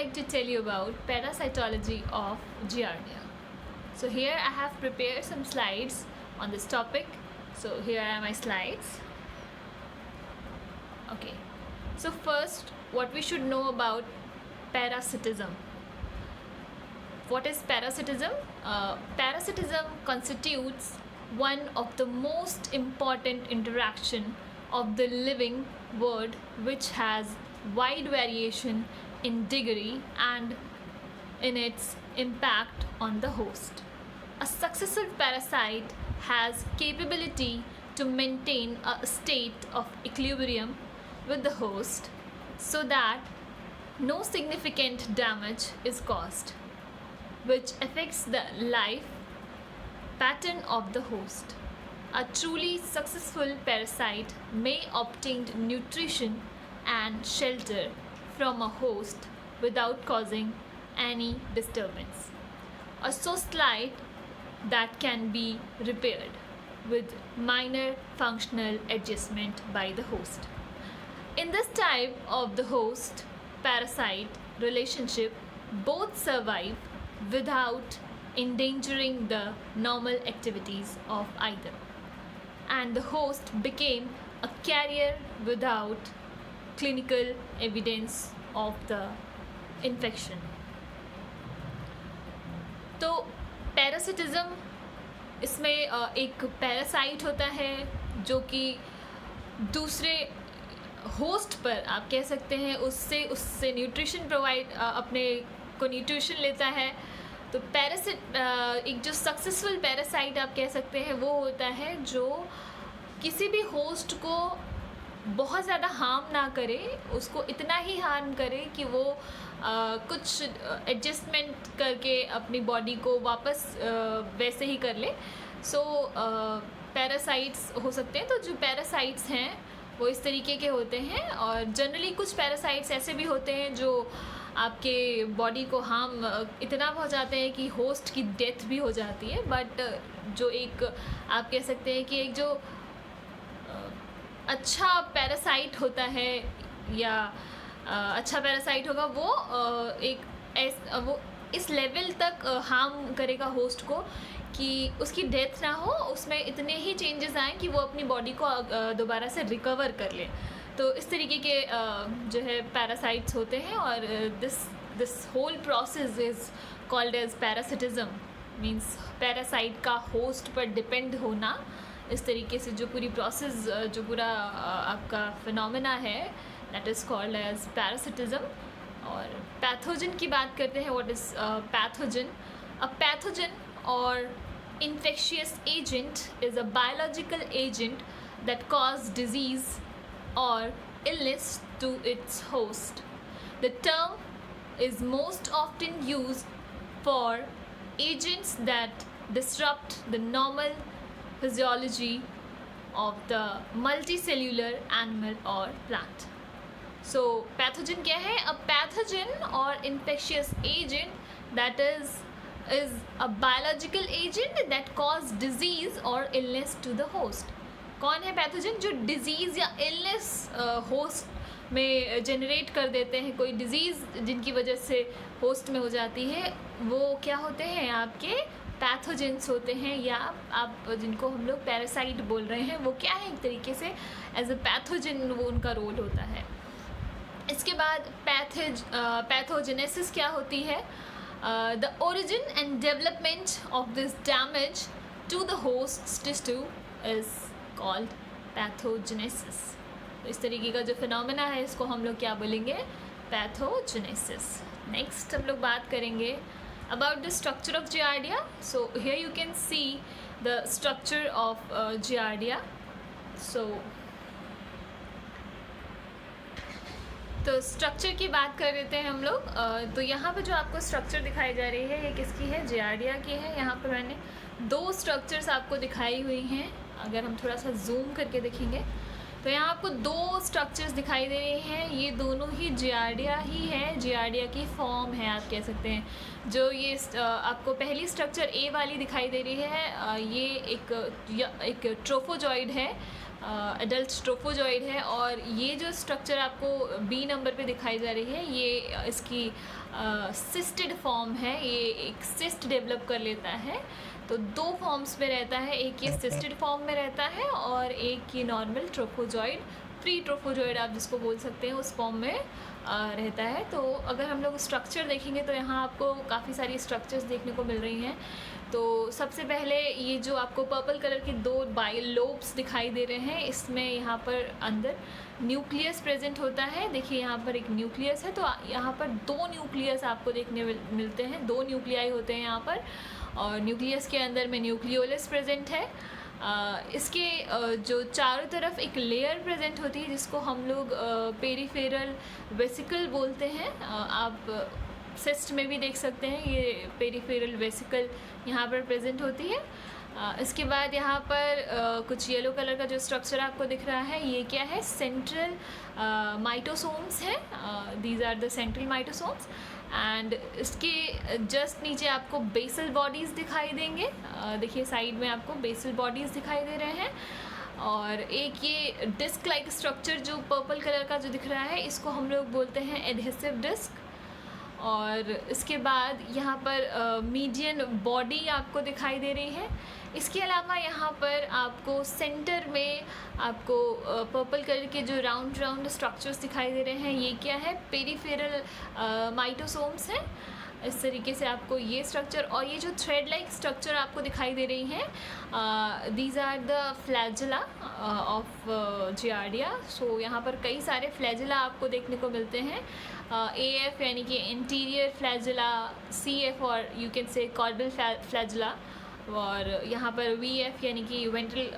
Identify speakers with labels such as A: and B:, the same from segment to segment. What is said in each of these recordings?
A: like to tell you about parasitology of Giardia. So here I have prepared some slides on this topic. So here are my slides. Okay. So first, what we should know about parasitism. What is parasitism? Parasitism constitutes one of the most important interaction of the living world, which has wide variation in degree and in its impact on the host. A successful parasite has capability to maintain a state of equilibrium with the host so that no significant damage is caused, which affects the life pattern of the host. A truly successful parasite may obtain nutrition and shelter from a host without causing any disturbance, or so slight that can be repaired with minor functional adjustment by the host. In this type of the host parasite relationship, both survive without endangering the normal activities of either, and the host became a carrier without clinical evidence of the infection. तो parasitism इसमें एक parasite होता है जो कि दूसरे host पर आप कह सकते हैं उससे न्यूट्रिशन प्रोवाइड अपने को न्यूट्रिशन लेता है. तो पैरासिट एक जो सक्सेसफुल पैरासाइट आप कह सकते हैं वो होता है जो किसी भी होस्ट को बहुत ज़्यादा हार्म ना करे, उसको इतना ही हार्म करे कि वो कुछ एडजस्टमेंट करके अपनी बॉडी को वापस वैसे ही कर ले. सो पैरासाइट्स हो सकते हैं. तो जो पैरासाइट्स हैं वो इस तरीके के होते हैं, और जनरली कुछ पैरासाइट्स ऐसे भी होते हैं जो आपके बॉडी को हार्म इतना पहुंचाते हैं कि होस्ट की डेथ भी हो जाती है. बट जो एक आप कह सकते हैं कि एक जो अच्छा पैरासाइट होता है या अच्छा पैरासाइट होगा वो इस लेवल तक हार्म करेगा होस्ट को कि उसकी डेथ ना हो, उसमें इतने ही चेंजेस आएँ कि वो अपनी बॉडी को दोबारा से रिकवर कर ले. तो इस तरीके के जो है पैरासाइट्स होते हैं, और this whole process is called as parasitism. Means parasite का होस्ट पर डिपेंड होना. इस तरीके से जो पूरी प्रोसेस जो पूरा आपका फिनोमेना है that is called as parasitism. और पैथोजन की बात करते हैं. What is pathogen? A pathogen और infectious agent is a biological agent that cause disease or illness to its host. The term is most often used for agents that disrupt the normal physiology of the multicellular animal or plant. So pathogen क्या है? A pathogen or infectious agent that is a biological agent that cause disease or illness to the host. कौन है pathogen? जो disease या illness host में generate कर देते हैं, कोई डिजीज़ जिनकी वजह से होस्ट में हो जाती है, वो क्या होते हैं? आपके पैथोजेंस होते हैं, या आप जिनको हम लोग पैरासाइट बोल रहे हैं वो क्या है? एक तरीके से एज अ पैथोजन वो उनका रोल होता है. इसके बाद पैथोजेनेसिस क्या होती है? The origin and development of this damage to the host's tissue is called pathogenesis. तो इस तरीके का जो फिनोमेना है इसको हम लोग क्या बोलेंगे? पैथोजेनेसिस. नेक्स्ट हम लोग बात करेंगे about the structure of Giardia. So here you can see the structure of Giardia. तो स्ट्रक्चर की बात कर लेते हैं हम लोग. तो यहाँ पे जो आपको स्ट्रक्चर दिखाई जा रही है ये किसकी है? जियार्डिया की है. यहाँ पर मैंने दो स्ट्रक्चर्स आपको दिखाई हुई हैं. अगर हम थोड़ा सा जूम करके देखेंगे तो यहाँ आपको दो स्ट्रक्चर्स दिखाई दे रहे हैं. ये दोनों ही जियार्डिया ही है, जियार्डिया की फॉर्म है आप कह सकते हैं. जो ये आपको पहली स्ट्रक्चर ए वाली दिखाई दे रही है, ये एक ट्रोफोजॉइड है. एडल्ट ट्रोफोजॉइड है। और ये जो स्ट्रक्चर आपको बी नंबर पे दिखाई जा रही है, ये इसकी सिस्टेड फॉर्म है, ये एक सिस्ट डेवलप कर लेता है। तो दो फॉर्म्स में रहता है, एक ये सिस्टेड फॉर्म में रहता है और एक ये नॉर्मल ट्रोफोजॉइड, प्री ट्रोफोजॉइड आप जिसको बोल सकते हैं, उस फॉर्म में रहता है। तो अगर हम लोग स्ट्रक्चर देखेंगे तो यहाँ आपको काफ़ी सारी स्ट्रक्चर्स देखने को मिल रही हैं। तो सबसे पहले ये जो आपको पर्पल कलर के दो बाइल लोब्स दिखाई दे रहे हैं, इसमें यहाँ पर अंदर न्यूक्लियस प्रेजेंट होता है। देखिए यहाँ पर एक न्यूक्लियस है, तो यहाँ पर दो न्यूक्लियस आपको देखने मिलते हैं, दो न्यूक्लियाई होते हैं यहाँ पर। और न्यूक्लियस के अंदर में न्यूक्लियोलस प्रेजेंट है। इसके जो चारों तरफ एक लेयर प्रेजेंट होती है जिसको हम लोग पेरिफेरल वेसिकल बोलते हैं। आप सिस्ट में भी देख सकते हैं, ये पेरिफेरल वेसिकल यहाँ पर प्रेजेंट होती है। इसके बाद यहाँ पर कुछ येलो कलर का जो स्ट्रक्चर आपको दिख रहा है, ये क्या है, सेंट्रल माइटोसोम्स है। These are the central mitosomes. And इसके जस्ट नीचे आपको बेसल बॉडीज़ दिखाई देंगे। देखिए साइड में आपको बेसल बॉडीज़ दिखाई दे रहे हैं। और एक ये डिस्क लाइक स्ट्रक्चर जो पर्पल कलर का जो दिख रहा है, इसको हम लोग बोलते हैं एडहेसिव डिस्क। और इसके बाद यहाँ पर मीडियन बॉडी आपको दिखाई दे रही है। इसके अलावा यहाँ पर आपको सेंटर में आपको पर्पल कलर के जो राउंड राउंड स्ट्रक्चर्स दिखाई दे रहे हैं, ये क्या है, पेरिफेरल माइटोसोम्स हैं। इस तरीके से आपको ये स्ट्रक्चर और ये जो थ्रेड लाइक स्ट्रक्चर आपको दिखाई दे रही हैं, these are the flagella of Giardia. So यहाँ पर कई सारे फ्लैजिला आपको देखने को मिलते हैं। AF यानी कि इंटीरियर फ्लैजिला, CF और you can say caudal flagella, और यहाँ पर VF यानी कि वेंट्रल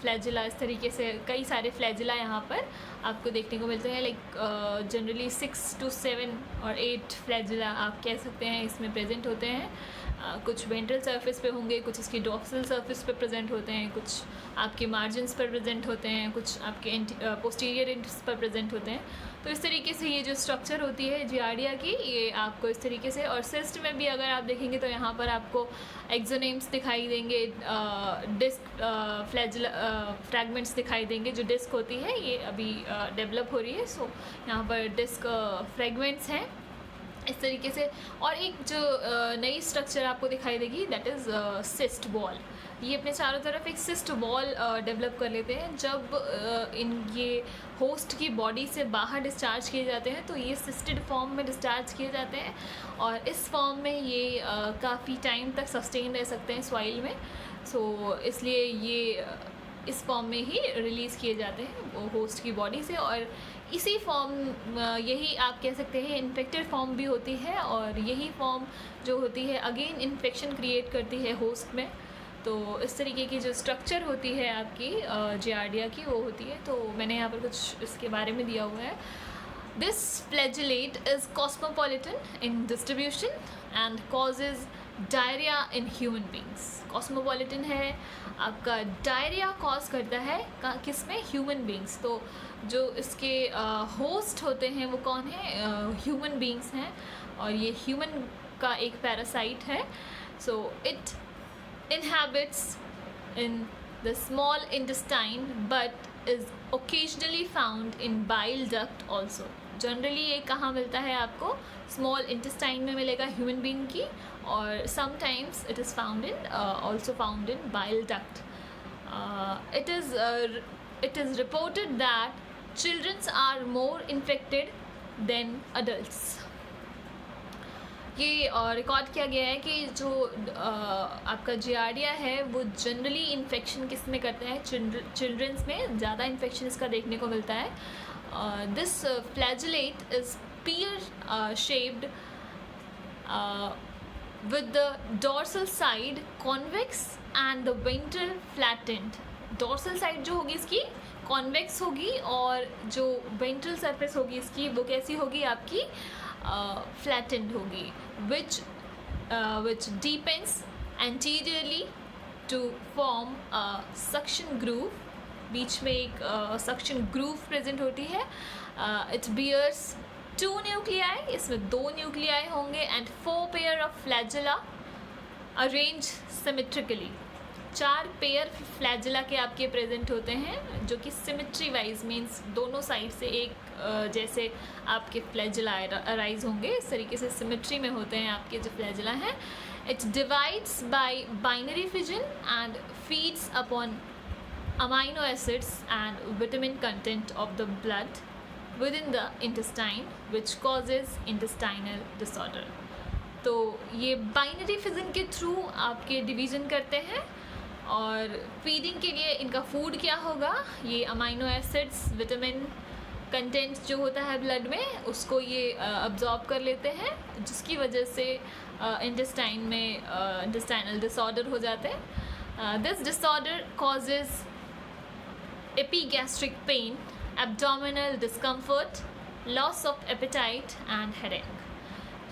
A: फ्लैजिला। इस तरीके से कई सारे फ्लैजिला यहाँ पर आपको देखने को मिलते हैं। लाइक जनरली 6 to 7 और 8 फ्लैजिला आप कह सकते हैं इसमें प्रेजेंट होते हैं। कुछ वेंट्रल सरफेस पे होंगे, कुछ इसकी डॉर्सल सरफेस पे प्रेजेंट होते हैं, कुछ आपके मार्जिन्स पर प्रेजेंट होते हैं, कुछ आपके पोस्टीरियर एंड्स पर प्रेजेंट होते हैं। तो इस तरीके से ये जो स्ट्रक्चर होती है जियार्डिया की, ये आपको इस तरीके से। और सिस्ट में भी अगर आप देखेंगे तो यहाँ पर आपको एक्सोनेम्स दिखाई देंगे, डिस्क फ्रैगमेंट्स दिखाई देंगे। जो डिस्क होती है ये अभी डेवलप हो रही है, सो यहाँ पर डिस्क फ्रैगमेंट्स हैं इस तरीके से। और एक जो नई स्ट्रक्चर आपको दिखाई देगी, दैट इज़ सिस्ट वॉल। ये अपने चारों तरफ एक सिस्ट वॉल डेवलप कर लेते हैं। जब इन ये होस्ट की बॉडी से बाहर डिस्चार्ज किए जाते हैं तो ये सिस्टेड फॉर्म में डिस्चार्ज किए जाते हैं, और इस फॉर्म में ये काफ़ी टाइम तक सस्टेन रह सकते हैं सॉइल में। सो इसलिए ये इस फॉर्म में ही रिलीज़ किए जाते हैं वो होस्ट की बॉडी से। और इसी फॉर्म, यही आप कह सकते हैं इन्फेक्टेड फॉर्म भी होती है, और यही फॉर्म जो होती है अगेन इन्फेक्शन क्रिएट करती है होस्ट में। तो इस तरीके की जो स्ट्रक्चर होती है आपकी जियार्डिया की, वो होती है। तो मैंने यहाँ पर कुछ इसके बारे में दिया हुआ है। This flagellate is cosmopolitan in distribution and causes diarrhoea in human beings. Cosmopolitan है, आपका डायरिया कॉज करता है किस में, ह्यूमन बींग्स। तो जो इसके होस्ट होते हैं वो कौन है, ह्यूमन बींग्स हैं, और ये ह्यूमन का एक पैरासाइट है। So it inhabits in the small intestine but is occasionally found in bile duct also. Generally ये कहाँ मिलता है आपको, स्मॉल इंटेस्टाइन में मिलेगा ह्यूमन बीइंग की, और sometimes it is found in also found in bile duct. It is reported that children are more infected than adults. ये रिकॉर्ड किया गया है कि जो आपका जियार्डिया है वो जनरली इन्फेक्शन किस में करता है, चिल्ड्रंस में ज़्यादा इन्फेक्शन इसका देखने को मिलता है. This flagellate is pear shaped with the dorsal side convex and the ventral flattened. dorsal side जो होगी इसकी कॉन्वेक्स होगी, और जो वेंट्रल सरफेस होगी इसकी वो कैसी होगी आपकी, flattened होगी, which deepens anteriorly to form a suction groove. बीच में एक suction groove present होती है. It bears 2 nuclei, इसमें 2 nuclei होंगे, and 4 pair of flagella arranged symmetrically. 4 pair flagella के आपके प्रेजेंट होते हैं, जो कि सिमेट्री वाइज मीन्स दोनों साइड से एक जैसे आपके फ्लैजिला अराइज होंगे, इस तरीके से सिमेट्री में होते हैं आपके जो फ्लैजिला हैं. It divides bye binary fission and feeds upon amino acids and vitamin content of the blood within the intestine, which causes intestinal disorder. तो ये बाइनरी फिजन के थ्रू आपके डिवीज़न करते हैं, और फीडिंग के लिए इनका फूड क्या होगा, ये अमाइनो एसिड्स, विटामिन कंटेंट जो होता है ब्लड में, उसको ये अब्जॉर्ब कर लेते हैं, जिसकी वजह से इंटेस्टाइन में इंटेस्टाइनल डिसऑर्डर हो जाते हैं. This disorder causes epigastric pain, abdominal discomfort, loss of appetite and headache.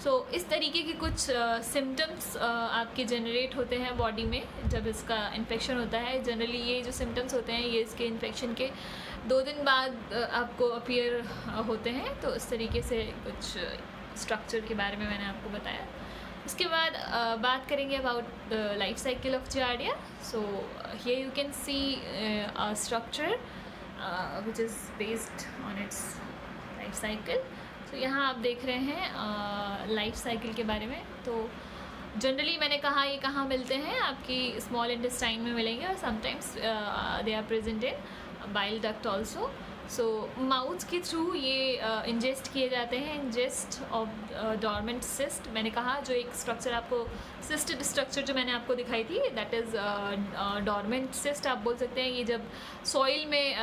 A: So इस तरीके के कुछ सिम्टम्स आपके जनरेट होते हैं बॉडी में जब इसका इन्फेक्शन होता है. जनरली ये जो सिम्टम्स होते हैं ये इसके इन्फेक्शन के 2 दिन बाद आपको अपीयर होते हैं. तो इस तरीके से कुछ स्ट्रक्चर के बारे में मैंने आपको बताया. इसके बाद बात करेंगे about the life cycle of Giardia. So here you can see a structure which is based on it's life cycle. तो यहाँ आप देख रहे हैं लाइफ साइकिल के बारे में. तो जनरली मैंने कहा ये कहाँ मिलते हैं, आपकी स्मॉल इंटेस्टाइन में मिलेंगे, और sometimes they are present in bile duct also. So mouth के थ्रू ये इंजेस्ट किए जाते हैं. इंजेस्ट ऑफ डॉर्मेंट सिस्ट, मैंने कहा जो एक स्ट्रक्चर आपको सिस्टेड स्ट्रक्चर जो मैंने आपको दिखाई थी, दैट इज़ डॉर्मेंट सिस्ट आप बोल सकते हैं. ये जब सॉइल में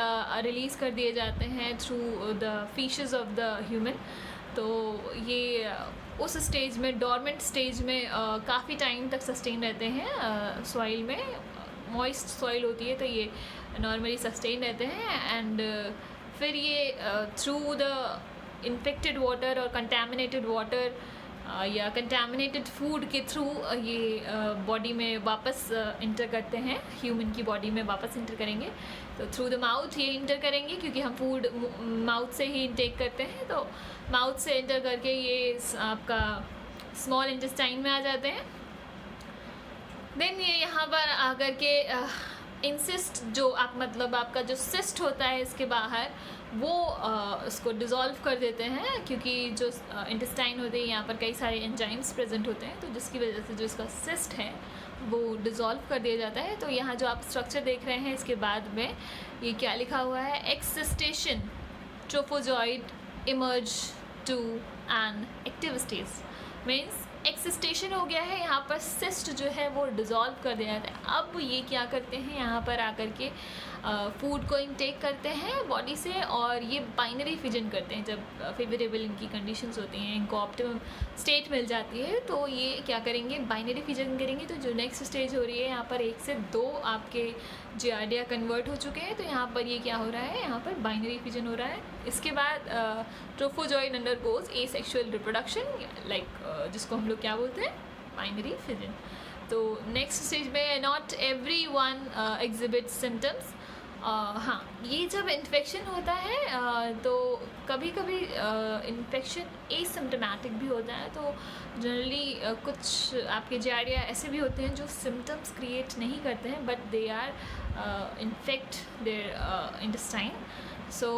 A: रिलीज़ कर दिए जाते हैं through the faeces of the human, तो ये उस स्टेज में, डॉर्मेंट स्टेज में काफ़ी टाइम तक सस्टेन रहते हैं सॉइल में. मॉइस्ट सॉइल होती है तो ये नॉर्मली सस्टेन रहते हैं. एंड फिर ये थ्रू द इन्फेक्टेड वाटर और कंटामिनेटेड वाटर या कंटामिनेटेड फूड के थ्रू ये बॉडी में वापस इंटर करते हैं, ह्यूमन की बॉडी में वापस इंटर करेंगे. तो थ्रू द माउथ ये इंटर करेंगे, क्योंकि हम फूड माउथ से ही इंटेक करते हैं. तो माउथ से इंटर करके ये आपका स्मॉल इंटेस्टाइन में आ जाते हैं. देन ये यहाँ पर आकर के इंसिस्ट जो आप मतलब आपका जो सिस्ट होता है इसके बाहर, वो उसको डिज़ोल्व कर देते हैं, क्योंकि जो इंटेस्टाइन होते हैं यहाँ पर कई सारे एंजाइम्स प्रेजेंट होते हैं, तो जिसकी वजह से जो इसका सिस्ट है वो डिज़ोल्व कर दिया जाता है. तो यहाँ जो आप स्ट्रक्चर देख रहे हैं इसके बाद में ये क्या लिखा हुआ है, excystation trophozoite emerge to an active stage. Means excystation हो गया है, यहाँ पर सिस्ट जो है वो डिज़ोल्व कर दिया जाता है. अब ये क्या करते हैं, यहाँ पर आकर के फूड को इनटेक करते हैं बॉडी से, और ये बाइनरी फिजन करते हैं. जब फेवरेबल इनकी कंडीशंस होती हैं, इनको ऑप्टिमम स्टेट मिल जाती है, तो ये क्या करेंगे, बाइनरी फिजन करेंगे. तो जो नेक्स्ट स्टेज हो रही है, यहाँ पर 1 से 2 आपके जियार्डिया कन्वर्ट हो चुके हैं. तो यहाँ पर ये क्या हो रहा है, यहाँ पर बाइनरी फिजन हो रहा है. इसके बाद ट्रोफोजॉइड अंडरगोज एसेक्सुअल रिप्रोडक्शन, लाइक जिसको हम लोग क्या बोलते हैं, बाइनरी फिजन. तो नेक्स्ट स्टेज में not every one exhibit symptoms. हाँ, ये जब इन्फेक्शन होता है तो कभी कभी इन्फेक्शन एसिम्प्टोमेटिक भी होता है. तो जनरली कुछ आपके जियार्डिया ऐसे भी होते हैं जो सिम्टम्स क्रिएट नहीं करते हैं, but they are infect their intestine. So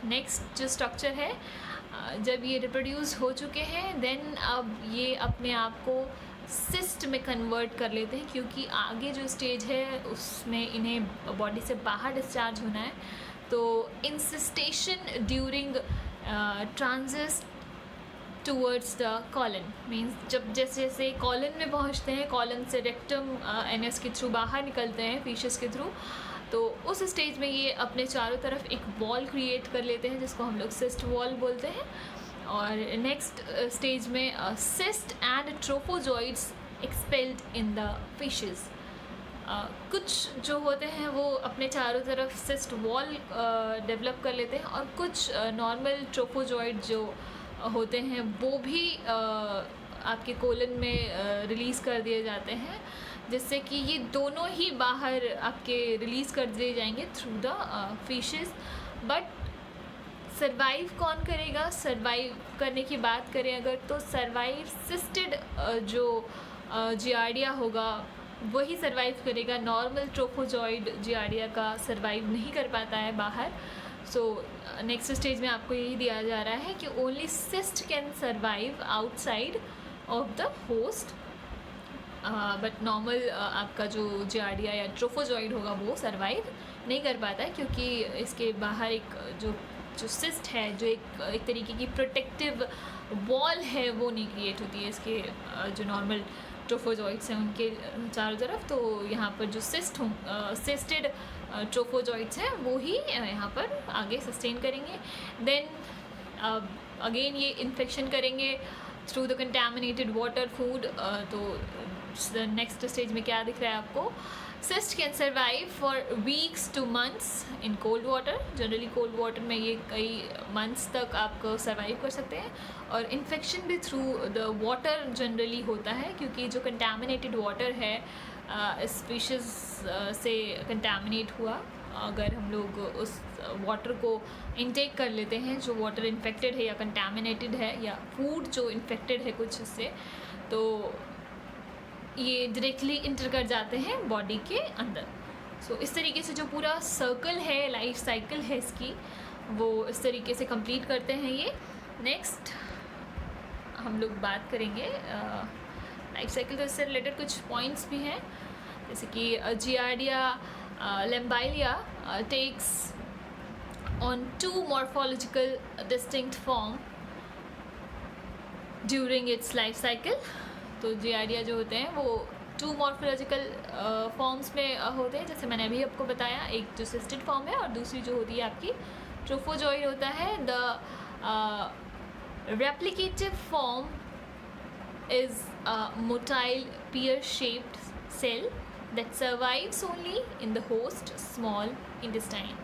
A: next जो स्ट्रक्चर है, जब ये रिप्रोड्यूस हो चुके हैं, देन अब ये अपने आप को सिस्ट में कन्वर्ट कर लेते हैं, क्योंकि आगे जो स्टेज है उसमें इन्हें बॉडी से बाहर डिस्चार्ज होना है. तो encystation during transit towards the colon, means जब जैसे जैसे कॉलन में पहुंचते हैं, कॉलन से रेक्टम एनएस के थ्रू बाहर निकलते हैं फीशस के थ्रू, तो उस स्टेज में ये अपने चारों तरफ एक वॉल क्रिएट कर लेते हैं, जिसको हम लोग सिस्ट वॉल बोलते हैं. और नेक्स्ट स्टेज में cyst and trophozoites expelled in the faeces. कुछ जो होते हैं वो अपने चारों तरफ सिस्ट वॉल डेवलप कर लेते हैं, और कुछ नॉर्मल ट्रोफोजॉइड जो होते हैं वो भी आपके कोलन में रिलीज़ कर दिए जाते हैं, जिससे कि ये दोनों ही बाहर आपके रिलीज़ कर दिए जाएंगे through the fishes. But survive कौन करेगा, सर्वाइव करने की बात करें अगर, तो सर्वाइव सिस्टेड जो जियार्डिया होगा वही सर्वाइव करेगा, नॉर्मल ट्रोफोजॉइड जियार्डिया का सर्वाइव नहीं कर पाता है बाहर। सो नेक्स्ट स्टेज में आपको यही दिया जा रहा है कि only cyst can survive outside of the host, but normal आपका जो जियार्डिया या ट्रोफोजॉइड होगा वो सर्वाइव नहीं कर पाता है, क्योंकि इसके बाहर एक जो जो सिस्ट है, जो एक तरीके की प्रोटेक्टिव वॉल है, वो नहीं क्रिएट होती है इसके जो नॉर्मल ट्रोफोजॉइड्स हैं उनके चारों तरफ। तो यहाँ पर जो सिस्टेड ट्रोफोजॉइड्स हैं वो ही यहाँ पर आगे सस्टेन करेंगे। देन अगेन ये इन्फेक्शन करेंगे through the contaminated water, food. तो नेक्स्ट स्टेज में क्या दिख रहा है आपको? Cyst can survive for weeks two months in cold water. Generally cold water में ये कई मंथ्स तक आपको सर्वाइव कर सकते हैं। और इन्फेक्शन भी थ्रू द वाटर जनरली होता है, क्योंकि जो कंटेमिनेटेड वाटर है इस स्पीशीज़ से कंटेमिनेट हुआ, अगर हम लोग उस वाटर को इनटेक कर लेते हैं जो वाटर इन्फेक्टेड है या कंटेमिनेटेड है, या फूड जो इन्फेक्टेड है कुछ इससे, तो ये डायरेक्टली इंटर कर जाते हैं बॉडी के अंदर। सो इस तरीके से जो पूरा सर्कल है, लाइफ साइकिल है इसकी, वो इस तरीके से कंप्लीट करते हैं ये। नेक्स्ट हम लोग बात करेंगे लाइफ साइकिल, तो इससे रिलेटेड कुछ पॉइंट्स भी हैं, जैसे कि giardia लैम्बाइलिया takes on two morphological distinct form during its life cycle। तो जियार्डिया जो होते हैं वो टू मॉर्फोलॉजिकल फॉर्म्स में होते हैं, जैसे मैंने अभी आपको बताया, एक जो सिस्टेड फॉर्म है और दूसरी जो होती है आपकी ट्रोफोजॉइड होता है। The replicative form is a motile pear-shaped cell that survives only in the host small intestine।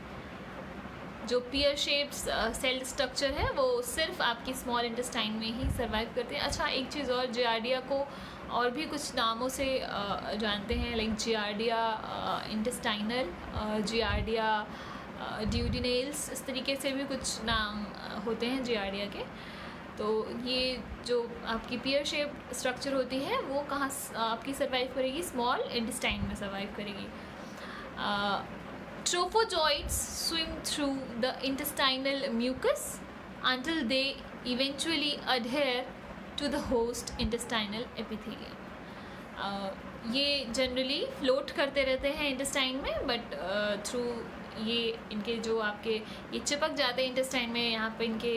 A: जो पियर शेप्ड सेल स्ट्रक्चर है वो सिर्फ आपकी स्मॉल इंटेस्टाइन में ही सर्वाइव करते हैं। अच्छा, एक चीज़ और, जियार्डिया को और भी कुछ नामों से जानते हैं, लाइक जियार्डिया इंटेस्टाइनल, जियार्डिया ड्यूडिनेल्स, इस तरीके से भी कुछ नाम होते हैं जियार्डिया के। तो ये जो आपकी पियर शेप्ड स्ट्रक्चर होती है वो कहाँ आपकी सर्वाइव करेगी? स्मॉल इंटेस्टाइन में सर्वाइव करेगी। Trophozoites swim through the intestinal mucus until they eventually adhere to the host intestinal epithelium। ये जनरली फ्लोट करते रहते हैं इंटेस्टाइन में, बट थ्रू ये इनके जो आपके ये चिपक जाते हैं इंटेस्टाइन में, यहाँ पे इनके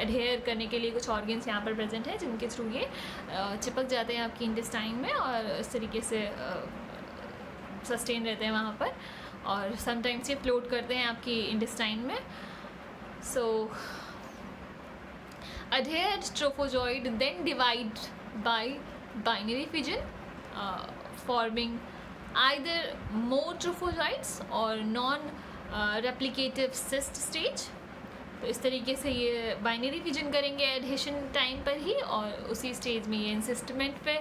A: अडेयर करने के लिए कुछ ऑर्गन्स यहाँ पर प्रेजेंट हैं जिनके थ्रू ये चिपक जाते हैं आपकी इंटेस्टाइन में, और इस तरीके से सस्टेन रहते हैं वहाँ पर, और समटाइम्स ये फ्लोट करते हैं आपकी इंटेस्टाइन में। सो adhered trophozoid then divide by binary fission, forming either more trophozoites or non replicative cyst stage। तो इस तरीके से ये बाइनरी फिजन करेंगे एडहेशन टाइम पर ही, और उसी स्टेज में ये इंसिस्टमेंट पे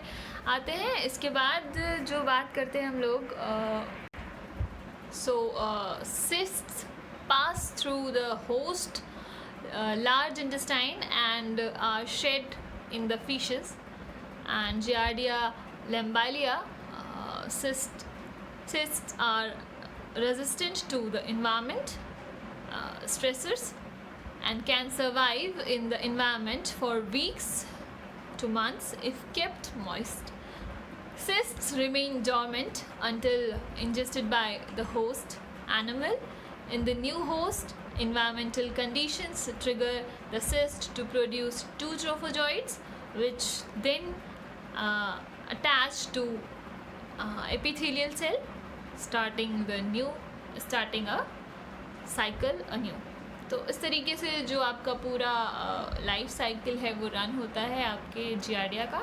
A: आते हैं। इसके बाद जो बात करते हैं हम लोग, cysts pass through the host large intestine and are shed in the fishes, and Giardia lamblia cysts are resistant to the environment stressors and can survive in the environment for weeks to months if kept moist. Cysts remain dormant until ingested by the host animal. In the new host, environmental conditions trigger the cyst to produce two trophozoites, which then attach to epithelial cell, starting a cycle anew। तो इस तरीके से जो आपका पूरा life cycle है वो run होता है आपके जियार्डिया का।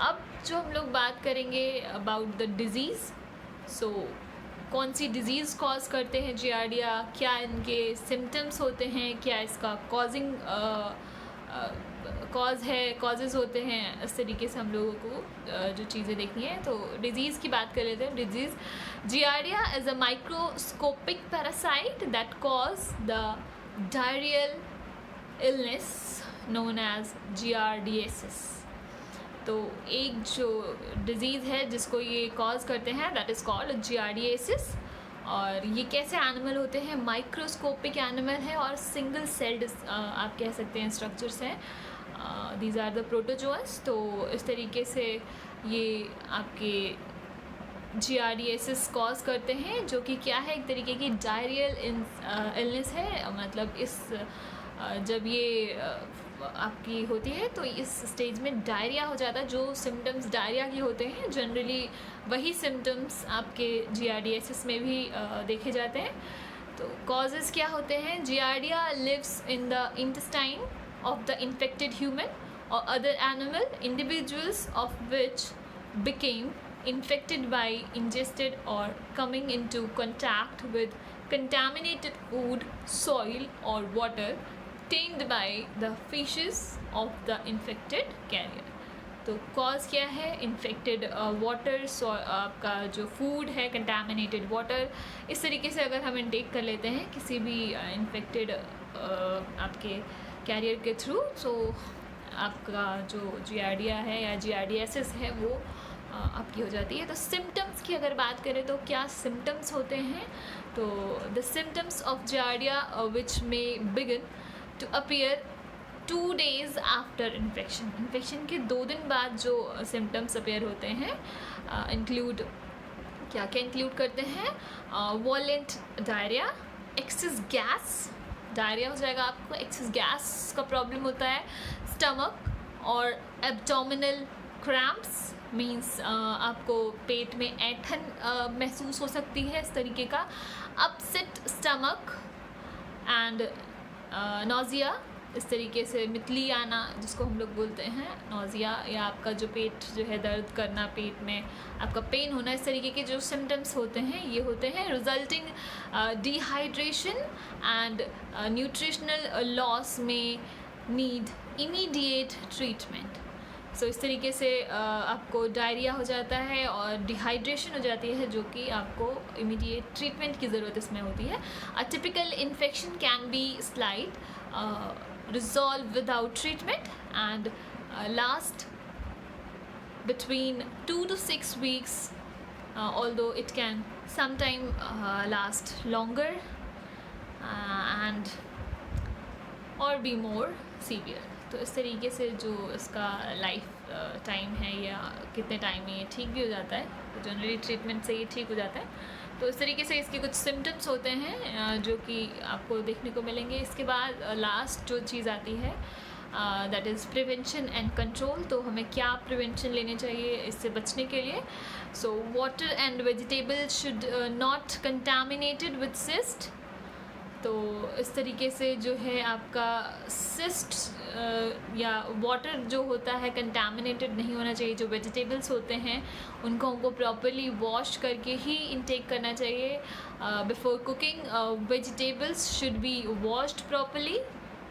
A: अब जो हम लोग बात करेंगे अबाउट द डिज़ीज़, सो कौन सी डिज़ीज़ कॉज करते हैं जियार्डिया, क्या इनके सिम्टम्स होते हैं, क्या इसका कॉजेज़ होते हैं, इस तरीके से हम लोगों को जो चीज़ें देखनी है। तो डिज़ीज़ की बात कर लेते हैं। Disease, giardia is a microscopic parasite that cause the diarrhoeal illness known as giardiasis. तो एक जो डिज़ीज़ है जिसको ये कॉज करते हैं दैट इज़ कॉल्ड जियार्डियासिस। और ये कैसे एनिमल होते हैं, माइक्रोस्कोपिक एनिमल है और सिंगल सेल्ड आप कह सकते हैं स्ट्रक्चर्स हैं। These are the protozoas. तो इस तरीके से ये आपके जियार्डियासिस कॉज करते हैं, जो कि क्या है, एक तरीके की डायरियल इलनेस है। मतलब इस जब ये आपकी होती है तो इस स्टेज में डायरिया हो जाता है। जो सिम्टम्स डायरिया की होते हैं जनरली वही सिम्टम्स आपके जियार्डियासिस में भी देखे जाते हैं। तो कॉजेज़ क्या होते हैं, giardia lives in the intestine of the infected human or other animal, individuals of which became infected by ingested or coming into contact with contaminated food, soil or water tamed by the feces of the infected carrier। तो cause क्या है, infected water, आपका जो food है contaminated water, इस तरीके से अगर हम इनटेक कर लेते हैं किसी भी इन्फेक्टेड आपके कैरियर के थ्रू, तो आपका जो जियार्डिया है या जियार्डियासिस है वो आपकी हो जाती है। तो सिम्टम्स की अगर बात करें तो क्या सिम्टम्स होते हैं, तो the symptoms of giardia which may begin to appear 2 days after infection. Infection के 2 दिन बाद जो सिम्टम्स अपीयर होते हैं इंक्लूड क्या क्या इंक्लूड करते हैं, violent diarrhoea, excess gas, diarrhoea हो जाएगा आपको, एक्सेस गैस का प्रॉब्लम होता है, स्टमक और एब्डोमिनल क्रैम्प्स मीन्स आपको पेट में ऐंठन महसूस हो सकती है इस तरीके का, अपसेट स्टमक एंड नोज़िया, इस तरीके से मितली आना जिसको हम लोग बोलते हैं नोज़िया, या आपका जो पेट जो है दर्द करना, पेट में आपका पेन होना, इस तरीके के जो सिम्टम्स होते हैं ये होते हैं। Resulting dehydration and nutritional loss में नीड इमीडिएट ट्रीटमेंट। सो इस तरीके से आपको डायरिया हो जाता है और डिहाइड्रेशन हो जाती है, जो कि आपको इमीडिएट ट्रीटमेंट की ज़रूरत इसमें होती है। A typical infection can be slide resolve without treatment and last between 2 to 6 weeks, although it can sometime last longer and or be more severe। तो इस तरीके से जो इसका लाइफ टाइम है या कितने टाइम में ये ठीक भी हो जाता है, तो जनरली ट्रीटमेंट से ये ठीक हो जाता है। तो इस तरीके से इसके कुछ सिम्टम्स होते हैं जो कि आपको देखने को मिलेंगे। इसके बाद लास्ट जो चीज़ आती है that is prevention and control. तो हमें क्या प्रिवेंशन लेने चाहिए इससे बचने के लिए। So water and vegetables should not contaminated with cyst. तो इस तरीके से जो है आपका सिस्ट या वाटर जो होता है कंटामिनेटेड नहीं होना चाहिए। जो वेजिटेबल्स होते हैं उनको हमको प्रॉपरली वॉश करके ही इनटेक करना चाहिए। Before cooking vegetables should be washed properly.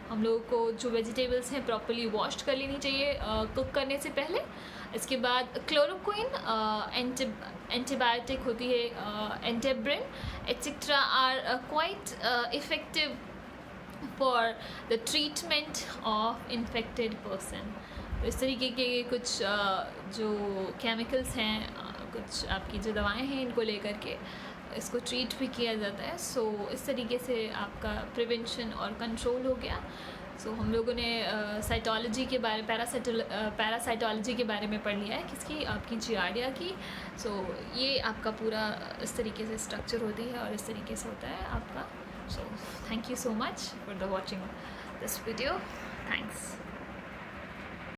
A: हम लोगों को जो वेजिटेबल्स हैं प्रॉपरली वॉश कर लेनी चाहिए कुक करने से पहले। इसके बाद क्लोरोक्विन एंटीबायोटिक होती है, atebrin etcetera are quite effective for the treatment of infected person. तो इस तरीके के कुछ जो केमिकल्स हैं, कुछ आपकी जो दवाएं हैं, इनको लेकर के इसको ट्रीट भी किया जाता है। सो इस तरीके से आपका प्रिवेंशन और कंट्रोल हो गया। सो हम लोगों ने साइटोलॉजी के बारे पैरासाइटोलॉजी के बारे में पढ़ लिया है, किसकी, आपकी जियार्डिया की। सो ये आपका पूरा इस तरीके से स्ट्रक्चर होती है और इस तरीके से होता है आपका। So thank you so much for the watching this video. Thanks.